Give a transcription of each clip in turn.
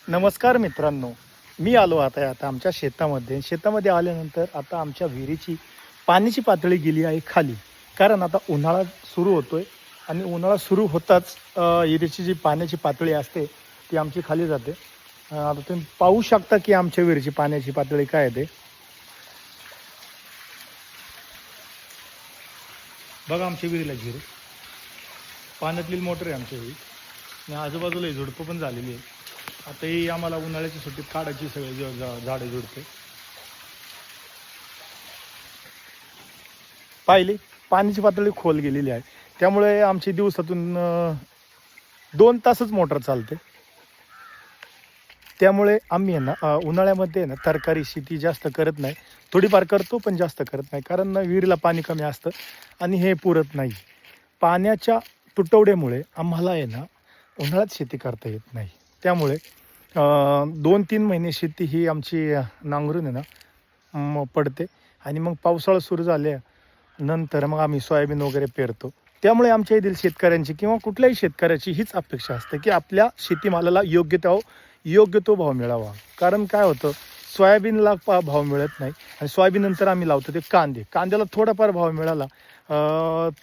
नमस्कार मित्रांनो, मी आलो आता आमच्या शेतामध्ये आल्यानंतर आता आमच्या विहिरीची पाण्याची पातळी गेली आहे खाली. कारण आता उन्हाळा सुरू होतोय आणि उन्हाळा सुरू होताच विहिरीची जी पाण्याची पातळी असते ती आमची खाली जाते. आता तुम्ही पाहू शकता की आमच्या विहिरीची पाण्याची पातळी काय आहे ते. बघा आमच्या विहिरीला जिरे पाण्यातली मोटर आहे आमच्या विहिरी आणि आजूबाजूला झुडपं पण झालेली आहे. आता ही आम्हाला उन्हाळ्याची सुट्टीत काढायची सगळे झाडे झुडपे पाहिली. पाण्याची पातळी खोल गेलेली आहे त्यामुळे आमची दिवसातून 2 तासच मोटर चालते. त्यामुळे आम्ही आहे ना उन्हाळ्यामध्ये ना तरकारी शेती जास्त करत नाही, थोडीफार करतो पण जास्त करत नाही. कारण विहिरीला पाणी कमी असतं आणि हे पुरत नाही. पाण्याच्या तुटवड्यामुळे आम्हाला आहे ना उन्हाळ्यात शेती करता येत नाही. त्यामुळे 2-3 महिने शेती ही आमची नांगरून आहे ना पडते आणि मग पावसाळा सुरू झाल्यानंतर मग आम्ही सोयाबीन वगैरे पेरतो. त्यामुळे आमच्या येथील शेतकऱ्यांची किंवा कुठल्याही शेतकऱ्याची हीच अपेक्षा असते की आपल्या शेतीमालाला योग्य तो भाव मिळावा. कारण काय होतं, सोयाबीनला भाव मिळत नाही आणि सोयाबीन नंतर आम्ही लावतो ते कांद्याला थोडाफार भाव मिळाला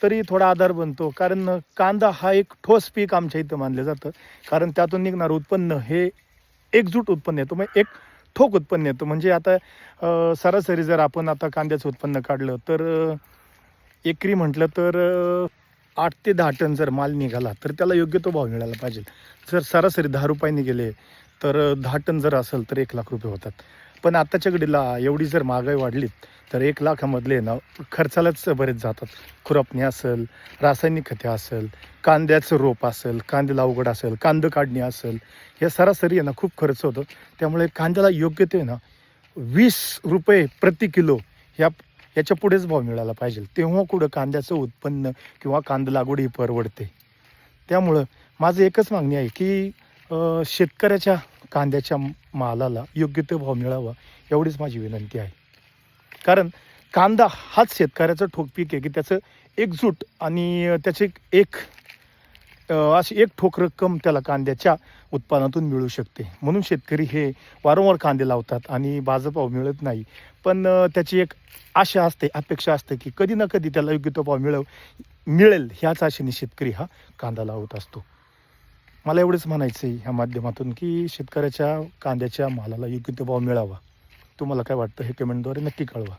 तरी थोडा आधार बनतो. कारण कांदा हा एक ठोस पीक आमच्या इथं मानलं जातं. कारण त्यातून निघणारं उत्पन्न हे एकजूट उत्पन्न येतो, मग एक ठोक उत्पन्न येतं. म्हणजे आता सरासरी जर आपण आता कांद्याचं उत्पन्न काढलं तर एकरी म्हटलं तर 8 ते 10 टन जर माल निघाला तर त्याला योग्य तो भाव मिळाला पाहिजे. जर सरासरी 10 रुपयांनी गेले तर 10 टन जर असेल तर 1 लाख रुपये होतात. पण आत्ताच्या घडीला एवढी जर महागाई वाढली तर 1 लाखामधले ना खर्चालाच बरेच जातात. खुरपणी असेल, रासायनिक खते असेल, कांद्याचं रोप असेल, कांद्याला अवघड असेल, कांदं काढणी असेल, या सरासरी आहे ना खूप खर्च होतो. त्यामुळे कांद्याला योग्य ते ना 20 रुपये प्रति किलो याच्या पुढेच भाव मिळाला पाहिजे. तेव्हा कुठं कांद्याचं उत्पन्न किंवा कांदा लागवड ही परवडते. त्यामुळं माझं एकच मागणी आहे की शेतकऱ्याच्या कांद्याच्या मालाला योग्य तो भाव मिळावा, एवढीच माझी विनंती आहे. कारण कांदा हाच शेतकऱ्याचं ठोक पीक आहे की त्याचं एकजूट आणि त्याचे अशी एक ठोक रक्कम त्याला कांद्याच्या उत्पन्नातून मिळू शकते. म्हणून शेतकरी हे वारंवार कांदे लावतात आणि बाजारभाव मिळत नाही. पण त्याची एक आशा असते, अपेक्षा असते की कधी ना कधी त्याला योग्य तो भाव मिळेल ह्याच आशेने शेतकरी हा कांदा लावत असतो. मला एवढंच म्हणायचं आहे ह्या माध्यमातून की शेतकऱ्याच्या कांद्याच्या मालाला योग्य तो भाव मिळावा. तुम्हाला काय वाटतं हे कमेंटद्वारे नक्की कळवा.